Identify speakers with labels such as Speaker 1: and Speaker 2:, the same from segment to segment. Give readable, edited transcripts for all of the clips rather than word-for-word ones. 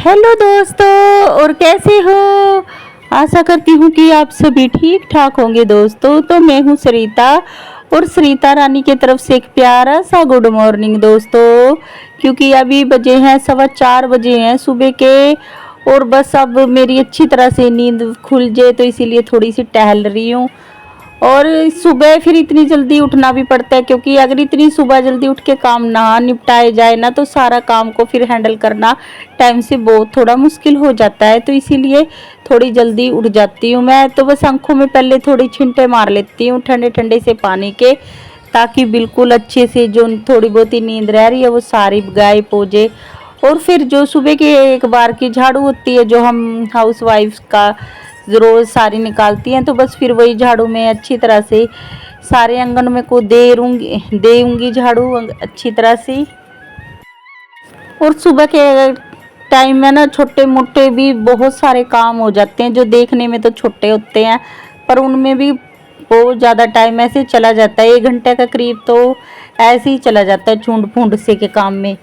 Speaker 1: Hello दोस्तों, और कैसे हो। आशा करती हूँ कि आप सभी ठीक ठाक होंगे दोस्तों। तो मैं हूँ सरिता, और सरिता रानी की तरफ से एक प्यारा सा गुड मॉर्निंग दोस्तों। क्योंकि अभी बजे हैं 4:15 बजे हैं सुबह के, और बस अब मेरी अच्छी तरह से नींद खुल जाए तो इसीलिए थोड़ी सी टहल रही हूँ। और सुबह फिर इतनी जल्दी उठना भी पड़ता है, क्योंकि अगर इतनी सुबह जल्दी उठ के काम ना निपटाए जाए ना, तो सारा काम को फिर हैंडल करना टाइम से बहुत थोड़ा मुश्किल हो जाता है। तो इसीलिए थोड़ी जल्दी उठ जाती हूँ मैं। तो बस आंखों में पहले थोड़ी छींटे मार लेती हूँ ठंडे ठंडे से पानी के, ताकि बिल्कुल अच्छे से जो थोड़ी बहुत ही नींद रह रही है वो सारी गायब हो जाए। और फिर जो सुबह की एक बार की झाड़ू होती है, जो हम हाउस वाइफ का रोज सारी निकालती हैं, तो बस फिर वही झाड़ू में अच्छी तरह से सारे आंगन में को देऊंगी झाड़ू अच्छी तरह से। और सुबह के टाइम में ना छोटे मोटे भी बहुत सारे काम हो जाते हैं, जो देखने में तो छोटे होते हैं पर उनमें भी बहुत ज़्यादा टाइम ऐसे चला जाता है। 1 घंटे का करीब तो ऐसे ही चला जाता है झुंड फुंड से के काम में।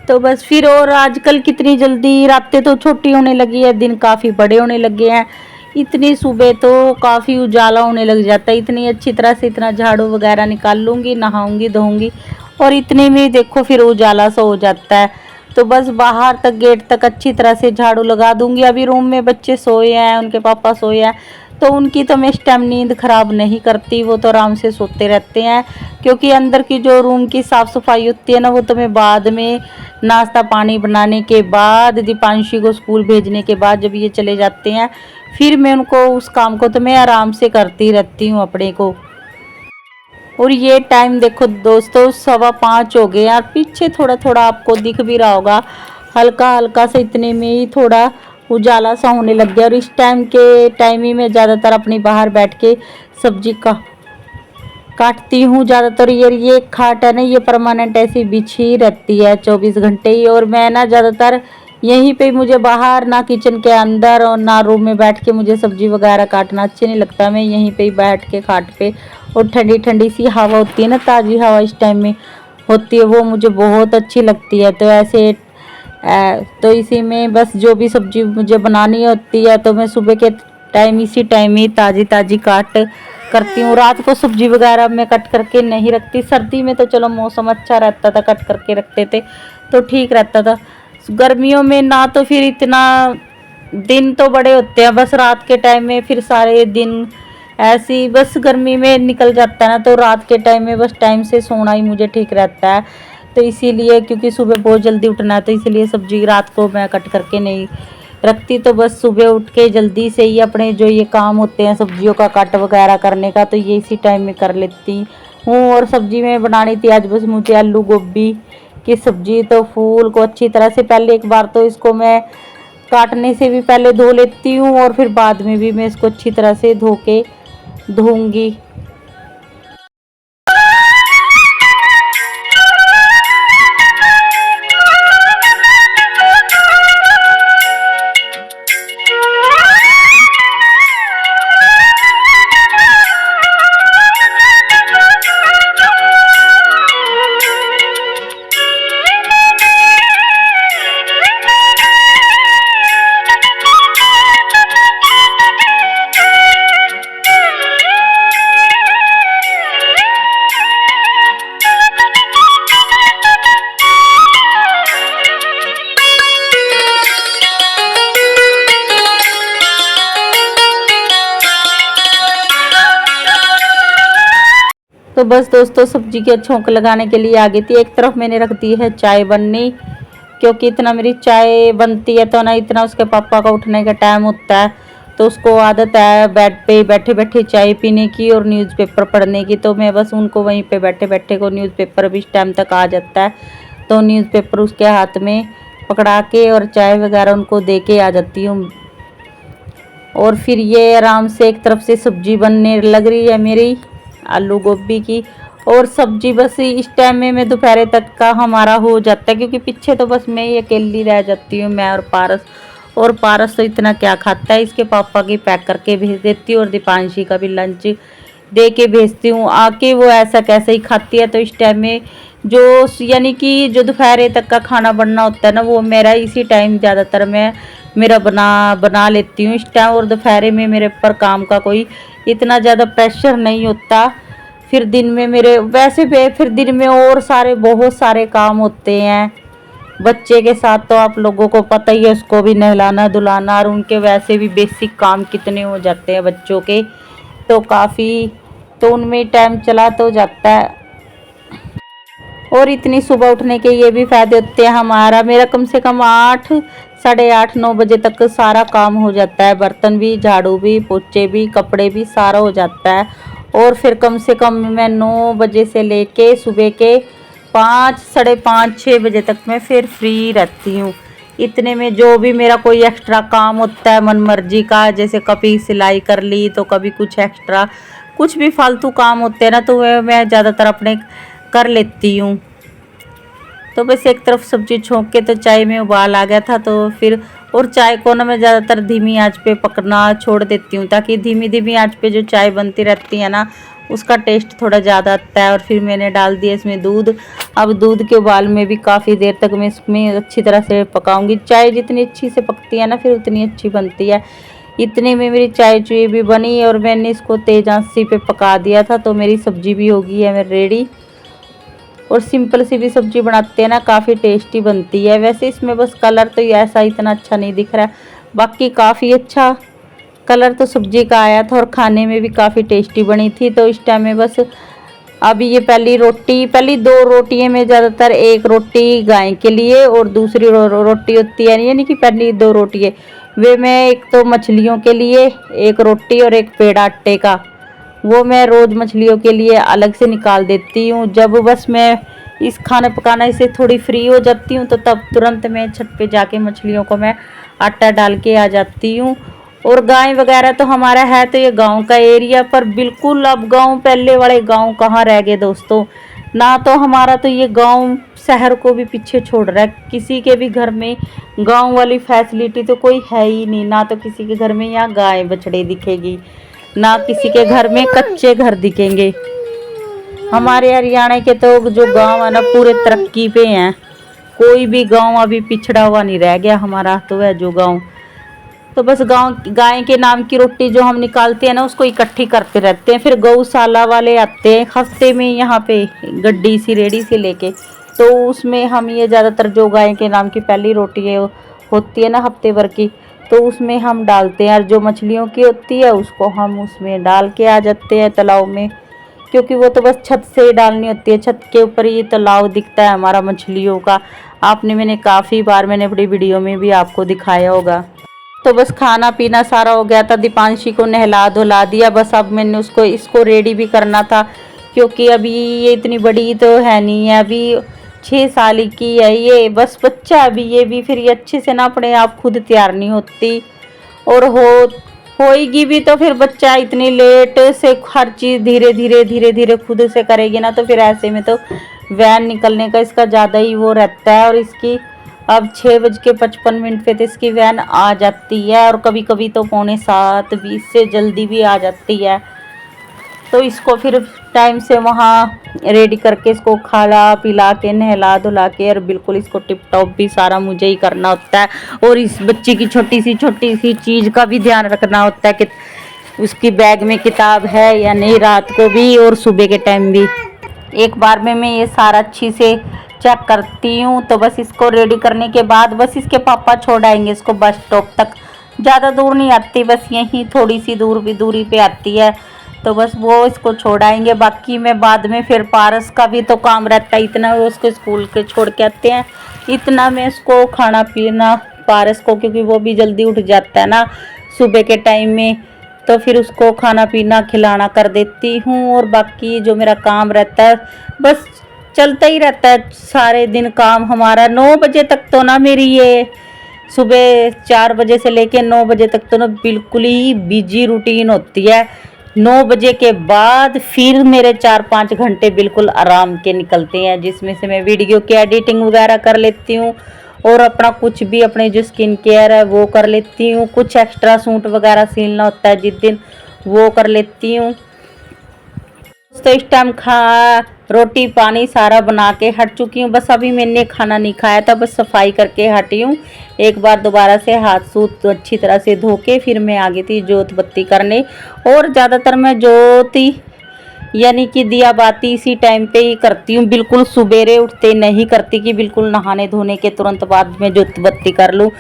Speaker 1: तो बस फिर, और आजकल कितनी जल्दी रातें तो छोटी होने लगी है, दिन काफ़ी बड़े होने लगे हैं। इतनी सुबह तो काफ़ी उजाला होने लग जाता है। इतनी अच्छी तरह से इतना झाड़ू वगैरह निकाल लूँगी, नहाऊंगी धोऊंगी, और इतने में देखो फिर उजाला सा हो जाता है। तो बस बाहर तक गेट तक अच्छी तरह से झाड़ू लगा दूंगी। अभी रूम में बच्चे सोए हैं, उनके पापा सोए हैं, तो उनकी तो मैं इस टाइम नींद खराब नहीं करती, वो तो आराम से सोते रहते हैं। क्योंकि अंदर की जो रूम की साफ़ सफाई होती है ना, वो तो मैं बाद में नाश्ता पानी बनाने के बाद, दीपांशी को स्कूल भेजने के बाद जब ये चले जाते हैं, फिर मैं उनको उस काम को तो मैं आराम से करती रहती हूँ अपने को। और ये टाइम देखो दोस्तों 5:15 हो गए यार। पीछे थोड़ा थोड़ा आपको दिख भी रहा होगा, हल्का हल्का से, इतने में ही थोड़ा उजाला सा होने लग गया। और इस टाइम ही मैं ज़्यादातर अपनी बाहर बैठ के सब्जी का काटती हूँ ज़्यादातर। ये खाट है ना, ये परमानेंट ऐसी बिछी रहती है 24 घंटे ही। और मैं ना ज़्यादातर यहीं पे, मुझे बाहर ना किचन के अंदर और ना रूम में बैठ के मुझे सब्जी वगैरह काटना अच्छे नहीं लगता। मैं यहीं पे ही बैठ के खाट पे, और ठंडी ठंडी सी हवा होती है ना, ताज़ी हवा इस टाइम में होती है, वो मुझे बहुत अच्छी लगती है। तो ऐसे तो इसी में बस जो भी सब्जी मुझे बनानी होती है, तो मैं सुबह के टाइम इसी टाइम ही ताज़ी ताज़ी काट करती हूँ। रात को सब्जी वगैरह मैं कट करके नहीं रखती। सर्दी में तो चलो मौसम अच्छा रहता था, कट करके रखते थे तो ठीक रहता था। गर्मियों में ना तो फिर इतना, दिन तो बड़े होते हैं, बस रात के टाइम में फिर सारे दिन ऐसी बस गर्मी में निकल जाता है ना, तो रात के टाइम में बस टाइम से सोना ही मुझे ठीक रहता है। तो इसीलिए, क्योंकि सुबह बहुत जल्दी उठना है, तो इसीलिए सब्जी रात को मैं कट करके नहीं रखती। तो बस सुबह उठ के जल्दी से ही अपने जो ये काम होते हैं सब्जियों का कट वगैरह करने का, तो ये इसी टाइम में कर लेती हूँ। और सब्जी में बनानी थी आज बस मुझे आलू गोभी की सब्जी। तो फूल को अच्छी तरह से पहले एक बार तो इसको मैं काटने से भी पहले धो लेती हूँ, और फिर बाद में भी मैं इसको अच्छी तरह से धो के धोऊंगी। तो बस दोस्तों सब्जी के छोंक लगाने के लिए आ गई थी। एक तरफ मैंने रख दी है चाय बननी, क्योंकि इतना मेरी चाय बनती है तो ना, इतना उसके पापा का उठने का टाइम होता है, तो उसको आदत है बेड पे बैठे बैठे चाय पीने की और न्यूज़पेपर पढ़ने की। तो मैं बस उनको वहीं पे बैठे बैठे को, न्यूज़पेपर भी इस टाइम तक आ जाता है, तो न्यूज़पेपर उसके हाथ में पकड़ा के और चाय वगैरह उनको दे के आ जाती हूँ। और फिर ये आराम से एक तरफ से सब्जी बनने लग रही है मेरी आलू गोभी की। और सब्जी बस इस टाइम में मैं दोपहर तक का हमारा हो जाता है, क्योंकि पीछे तो बस मैं ही अकेली रह जाती हूँ, मैं और पारस। और पारस तो इतना क्या खाता है, इसके पापा की पैक करके भेज देती हूँ, और दीपांशी का भी लंच दे के भेजती हूँ। आके वो ऐसा कैसे ही खाती है। तो इस टाइम में जो यानी कि जो दोपहर तक का खाना बनना होता है ना, वो मेरा इसी टाइम ज़्यादातर मैं मेरा बना लेती हूँ इस टाइम। और दोपहर में मेरे ऊपर काम का कोई इतना ज़्यादा प्रेशर नहीं होता। फिर दिन में मेरे वैसे भी फिर दिन में और सारे बहुत सारे काम होते हैं बच्चे के साथ, तो आप लोगों को पता ही है, उसको भी नहलाना धुलाना, और उनके वैसे भी बेसिक काम कितने हो जाते हैं बच्चों के, तो काफ़ी तो उनमें टाइम चला तो जाता है। और इतनी सुबह उठने के ये भी फ़ायदे होते हैं, हमारा मेरा कम से कम 8 साढ़े 8 9 बजे तक सारा काम हो जाता है, बर्तन भी, झाड़ू भी, पोछे भी, कपड़े भी, सारा हो जाता है। और फिर कम से कम मैं 9 बजे से लेके सुबह के 5 साढ़े 5 6 बजे तक मैं फिर फ्री रहती हूँ। इतने में जो भी मेरा कोई एक्स्ट्रा काम होता है मन मर्जी का, जैसे कभी सिलाई कर ली तो कभी कुछ एक्स्ट्रा कुछ भी फालतू काम होते हैं ना, तो वह मैं ज़्यादातर अपने कर लेती हूँ। तो बस एक तरफ सब्जी छोंक के तो चाय में उबाल आ गया था, तो फिर और चाय को ना मैं ज़्यादातर धीमी आंच पे पकना छोड़ देती हूँ, ताकि धीमी धीमी आंच पे जो चाय बनती रहती है ना, उसका टेस्ट थोड़ा ज़्यादा आता है। और फिर मैंने डाल दिया इसमें दूध। अब दूध के उबाल में भी काफ़ी देर तक मैं इसमें अच्छी तरह से पकाऊंगी। चाय जितनी अच्छी से पकती है ना, फिर उतनी अच्छी बनती है। इतने में मेरी चाय चुई भी बनी और मैंने इसको तेज आंच पे पका दिया था, तो मेरी सब्जी भी होगी है मेरी रेडी। और सिंपल सी भी सब्जी बनाते हैं ना, काफ़ी टेस्टी बनती है। वैसे इसमें बस कलर तो ऐसा इतना अच्छा नहीं दिख रहा है, बाकी काफ़ी अच्छा कलर तो सब्जी का आया था और खाने में भी काफ़ी टेस्टी बनी थी। तो इस टाइम में बस अभी ये पहली 2 रोटी है, मैं ज़्यादातर एक रोटी गाय के लिए और दूसरी रोटी होती है, यानी कि पहली 2 रोटी है वे मैं एक तो मछलियों के लिए एक रोटी और एक पेड़ा आटे का, वो मैं रोज़ मछलियों के लिए अलग से निकाल देती हूँ। जब बस मैं इस खाना पकाना से थोड़ी फ्री हो जाती हूँ, तो तब तुरंत मैं छत पे जाके मछलियों को मैं आटा डाल के आ जाती हूँ। और गाय वगैरह तो हमारा है तो ये गांव का एरिया, पर बिल्कुल अब गांव पहले वाले गांव कहाँ रह गए दोस्तों। ना तो हमारा तो ये गांव शहर को भी पीछे छोड़ रहा है, किसी के भी घर में गांव वाली फैसिलिटी तो कोई है ही नहीं। ना तो किसी के घर में यहाँ गाय बछड़े दिखेगी, ना किसी के घर में कच्चे घर दिखेंगे। हमारे हरियाणा के तो जो गांव है ना, पूरे तरक्की पे हैं, कोई भी गांव अभी पिछड़ा हुआ नहीं रह गया हमारा तो है जो गांव। तो बस गांव गाय के नाम की रोटी जो हम निकालते हैं ना, उसको इकट्ठी करते रहते हैं। फिर गौशाला वाले आते हैं हफ्ते में यहाँ पे गड्डी सी रेडी से लेके, तो उसमें हम ये ज़्यादातर जो गाय के नाम की पहली रोटी है होती है ना हफ्ते भर की, तो उसमें हम डालते हैं। और जो मछलियों की होती है उसको हम उसमें डाल के आ जाते हैं तालाब में, क्योंकि वो तो बस छत से ही डालनी होती है। छत के ऊपर ये तालाब दिखता है हमारा मछलियों का, मैंने काफ़ी बार मैंने अपनी वीडियो में भी आपको दिखाया होगा। तो बस खाना पीना सारा हो गया था, दीपांशी को नहला धुला दिया। बस अब मैंने इसको रेडी भी करना था, क्योंकि अभी ये इतनी बड़ी तो है नहीं है, अभी 6 साल की है ये, बस बच्चा अभी ये भी। फिर ये अच्छे से ना अपने आप खुद तैयार नहीं होती, और होएगी भी तो फिर बच्चा इतनी लेट से हर चीज़ धीरे धीरे खुद से करेगी ना, तो फिर ऐसे में तो वैन निकलने का इसका ज़्यादा ही वो रहता है। और इसकी अब 6:55 पे तो इसकी वैन आ जाती है, और कभी कभी तो 6:45 से जल्दी भी आ जाती है। तो इसको फिर टाइम से वहाँ रेडी करके इसको खाला पिला के नहला धुला के, और बिल्कुल इसको टिप टॉप भी सारा मुझे ही करना होता है। और इस बच्चे की छोटी सी चीज़ का भी ध्यान रखना होता है कि उसकी बैग में किताब है या नहीं, रात को भी और सुबह के टाइम भी। एक बार में मैं ये सारा अच्छी से चेक करती हूँ। तो बस इसको रेडी करने के बाद बस इसके पापा छोड़ आएंगे इसको बस स्टॉप तक, ज़्यादा दूर नहीं आती, बस यहीं थोड़ी सी दूरी पे आती है। तो बस वो इसको छोड़ आएंगे, बाकी मैं बाद में फिर पारस का भी तो काम रहता है, इतना वो उसको स्कूल के छोड़ के आते हैं, इतना मैं इसको खाना पीना पारस को, क्योंकि वो भी जल्दी उठ जाता है ना सुबह के टाइम में, तो फिर उसको खाना पीना खिलाना कर देती हूँ। और बाकी जो मेरा काम रहता है बस चलता ही रहता है सारे दिन काम हमारा। 9 बजे तक तो ना मेरी ये सुबह 4 बजे से लेके 9 बजे तक तो ना बिल्कुल ही बिजी रूटीन होती है। 9 बजे के बाद फिर मेरे 4-5 घंटे बिल्कुल आराम के निकलते हैं, जिसमें से मैं वीडियो की एडिटिंग वगैरह कर लेती हूँ, और अपना कुछ भी अपने जो स्किन केयर है वो कर लेती हूँ। कुछ एक्स्ट्रा सूट वगैरह सिलना होता है जिस दिन, वो कर लेती हूँ। तो इस टाइम रोटी पानी सारा बना के हट चुकी हूँ। बस अभी मैंने खाना नहीं खाया था, बस सफाई करके हटी हूँ। एक बार दोबारा से हाथ सूत अच्छी तरह से धो के फिर मैं आ गई थी जोत बत्ती करने। और ज़्यादातर मैं जोत यानी कि दिया बाती इसी टाइम पे ही करती हूँ, बिल्कुल सुबेरे उठते नहीं करती कि बिल्कुल नहाने धोने के तुरंत बाद में जोत बत्ती कर लूँ,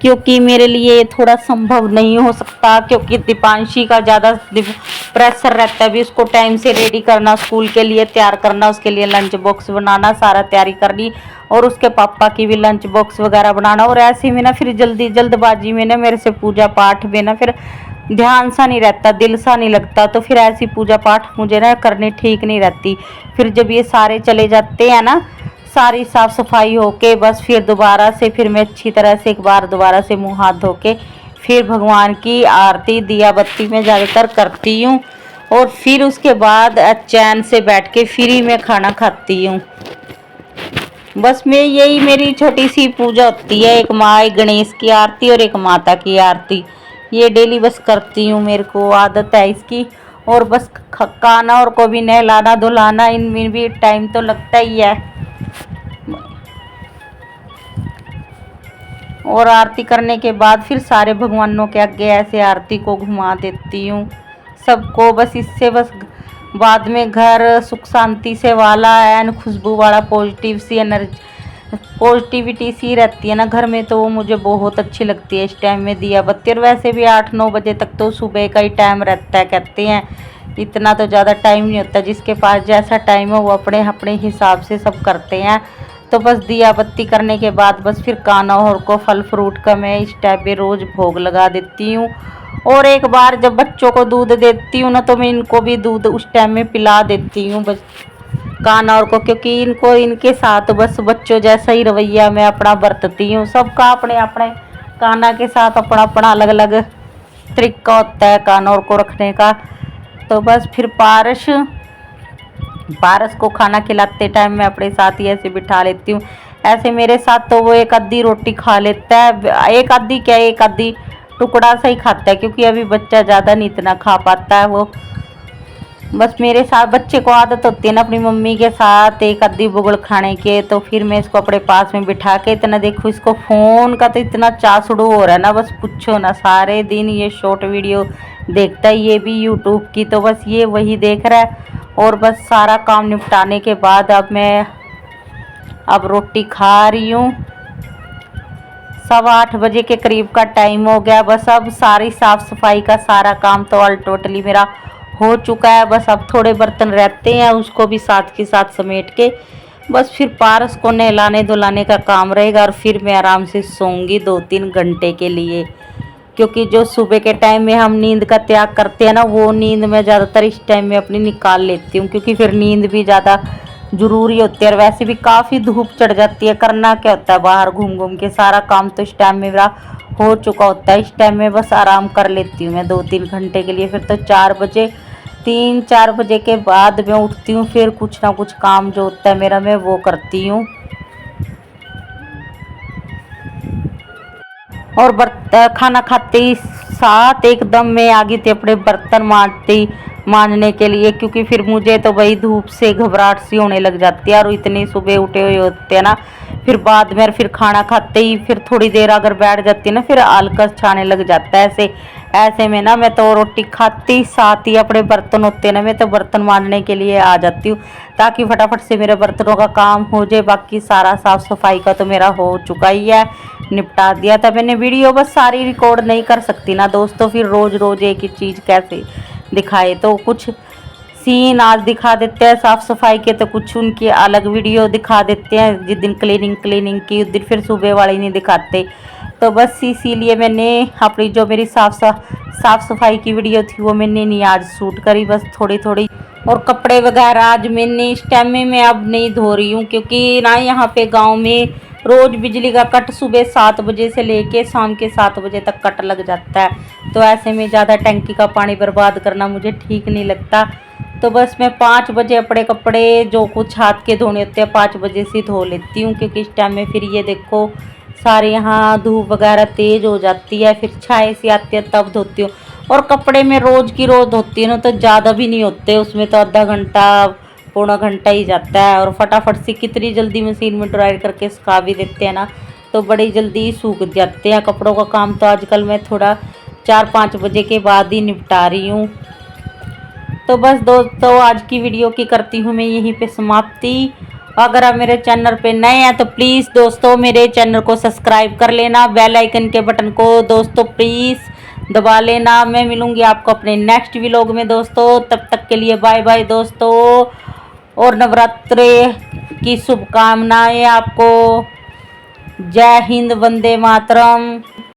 Speaker 1: क्योंकि मेरे लिए ये थोड़ा संभव नहीं हो सकता। क्योंकि दीपांशी का ज़्यादा प्रेशर रहता है, भी उसको टाइम से रेडी करना, स्कूल के लिए तैयार करना, उसके लिए लंच बॉक्स बनाना, सारा तैयारी करनी, और उसके पापा की भी लंच बॉक्स वगैरह बनाना। और ऐसे में ना फिर जल्दबाजी में ना मेरे से पूजा पाठ में ना फिर ध्यान सा नहीं रहता, दिल सा नहीं लगता। तो फिर ऐसी पूजा पाठ मुझे ना करने ठीक नहीं रहती। फिर जब ये सारे चले जाते हैं ना, सारी साफ सफाई होके बस फिर दोबारा से फिर मैं अच्छी तरह से एक बार दोबारा से मुंह हाथ धो के फिर भगवान की आरती दिया बत्ती में ज़्यादातर करती हूँ। और फिर उसके बाद चैन से बैठ के फिर ही मैं खाना खाती हूँ। बस मैं यही मेरी छोटी सी पूजा होती है, एक माँ एक गणेश की आरती और एक माता की आरती, ये डेली बस करती हूँ, मेरे को आदत है इसकी। और बस खाना और को भी नहलाना धुलाना, इनमें भी टाइम तो लगता ही है। और आरती करने के बाद फिर सारे भगवानों के आगे ऐसे आरती को घुमा देती हूँ सबको। बस इससे बस बाद में घर सुख शांति से वाला एंड खुशबू वाला पॉजिटिव सी एनर्जी पॉजिटिविटी सी रहती है ना घर में, तो वो मुझे बहुत अच्छी लगती है इस टाइम में दिया बत्ती। और वैसे भी 8-9 बजे तक तो सुबह का ही टाइम रहता है, कहते हैं इतना तो ज़्यादा टाइम नहीं होता, जिसके पास जैसा टाइम है वो अपने अपने हिसाब से सब करते हैं। तो बस दिया बत्ती करने के बाद बस फिर कान्हा और को फल फ्रूट का मैं इस टाइम पे रोज़ भोग लगा देती हूँ। और एक बार जब बच्चों को दूध देती हूँ ना, तो मैं इनको भी दूध उस टाइम में पिला देती हूँ बस कान्हा और को, क्योंकि इनको इनके साथ बस बच्चों जैसा ही रवैया मैं अपना बरतती हूँ। सबका अपने अपने कान्हा के साथ अपना अपना अलग अलग तरीका होता है कान्हा और को रखने का। तो बस फिर पारस को खाना खिलाते टाइम मैं अपने साथ ही ऐसे बिठा लेती हूँ। ऐसे मेरे साथ तो वो एक आधी रोटी खा लेता है, एक आधी क्या एक आधी टुकड़ा सा ही खाता है, क्योंकि अभी बच्चा ज़्यादा नहीं इतना खा पाता है वो। बस मेरे साथ बच्चे को आदत होती है ना अपनी मम्मी के साथ एक आधी बुगड़ खाने के, तो फिर मैं इसको अपने पास में बिठा के इतना देखो, इसको फ़ोन का तो इतना चासुड़ू हो रहा है ना, बस पूछो ना। सारे दिन ये शॉर्ट वीडियो देखता है, ये भी यूट्यूब की, तो बस ये वही देख रहा है। और बस सारा काम निपटाने के बाद अब रोटी खा रही हूँ। 7:15 बजे के करीब का टाइम हो गया। बस अब सारी साफ़ सफाई का सारा काम तो ऑल टोटली मेरा हो चुका है। बस अब थोड़े बर्तन रहते हैं, उसको भी साथ के साथ समेट के बस फिर पारस को नहलाने धुलाने का काम रहेगा। और फिर मैं आराम से सोऊंगी 2-3 घंटे के लिए, क्योंकि जो सुबह के टाइम में हम नींद का त्याग करते हैं ना, वो नींद मैं ज़्यादातर इस टाइम में अपनी निकाल लेती हूँ, क्योंकि फिर नींद भी ज़्यादा ज़रूरी होती है। और वैसे भी काफ़ी धूप चढ़ जाती है, करना क्या होता है बाहर घूम घूम के, सारा काम तो इस टाइम में मेरा हो चुका होता है। इस टाइम में बस आराम कर लेती हूँ मैं 2-3 घंटे के लिए। फिर तो 3-4 बजे के बाद मैं उठती हूँ, फिर कुछ ना कुछ काम जो होता है मेरा मैं वो करती हूँ। और खाना खाते ही साथ एकदम मैं आ गई थी अपने बर्तन मांजने के लिए, क्योंकि फिर मुझे तो भाई धूप से घबराहट सी होने लग जाती है। और इतनी सुबह उठे हुए होते हैं ना, फिर बाद में फिर खाना खाते ही फिर थोड़ी देर अगर बैठ जाती है ना, फिर आलकस छाने लग जाता है। ऐसे में ना मैं तो रोटी खाती साथ ही अपने बर्तन होते हैं ना, मैं तो बर्तन मांजने के लिए आ जाती हूँ, ताकि फटाफट से मेरे बर्तनों का काम हो जाए। बाकी सारा साफ़ सफाई का तो मेरा हो चुका ही है, निपटा दिया था मैंने। वीडियो बस सारी रिकॉर्ड नहीं कर सकती ना दोस्तों, फिर रोज़ रोज़ एक ही चीज़ कैसे दिखाए। तो कुछ सीन आज दिखा देते हैं साफ़ सफाई के, तो कुछ उनकी अलग वीडियो दिखा देते हैं। जिस दिन क्लीनिंग की उस दिन फिर सुबह वाली नहीं दिखाते। तो बस इसीलिए मैंने अपनी जो मेरी साफ़ सफाई की वीडियो थी वो मैंने नहीं आज शूट करी, बस थोड़ी थोड़ी। और कपड़े वगैरह आज मैंने इस टाइम में मैं अब नहीं धो रही हूँ, क्योंकि ना यहाँ पे गांव में रोज़ बिजली का कट सुबह 7 बजे से लेके शाम के 7 बजे तक कट लग जाता है। तो ऐसे में ज़्यादा टंकी का पानी बर्बाद करना मुझे ठीक नहीं लगता। तो बस मैं 5 बजे अपने कपड़े जो कुछ हाथ के धोने होते हैं 5 बजे से धो लेती हूँ, क्योंकि इस टाइम में फिर ये देखो सारे यहाँ धूप वगैरह तेज़ हो जाती है, फिर छाए सी आती है तब धोती हूँ। और कपड़े में रोज़ की रोज़ धोती हूँ ना, तो ज़्यादा भी नहीं होते, उसमें तो आधा घंटा पौना घंटा ही जाता है और फटाफट से कितनी जल्दी मशीन में ड्राई करके सुखा भी देते हैं ना, तो बड़ी जल्दी सूख जाते हैं। कपड़ों का काम तो आजकल मैं थोड़ा 4-5 बजे के बाद ही निपटा रही हूँ। तो बस दोस्तों आज की वीडियो की करती हूँ मैं यहीं पे समाप्ति। अगर आप मेरे चैनल पे नए हैं तो प्लीज़ दोस्तों मेरे चैनल को सब्सक्राइब कर लेना, बेल आइकन के बटन को दोस्तों प्लीज़ दबा लेना। मैं मिलूँगी आपको अपने नेक्स्ट व्लॉग में दोस्तों, तब तक के लिए बाय बाय दोस्तों, और नवरात्रि की शुभकामनाएं आपको। जय हिंद, वंदे मातरम।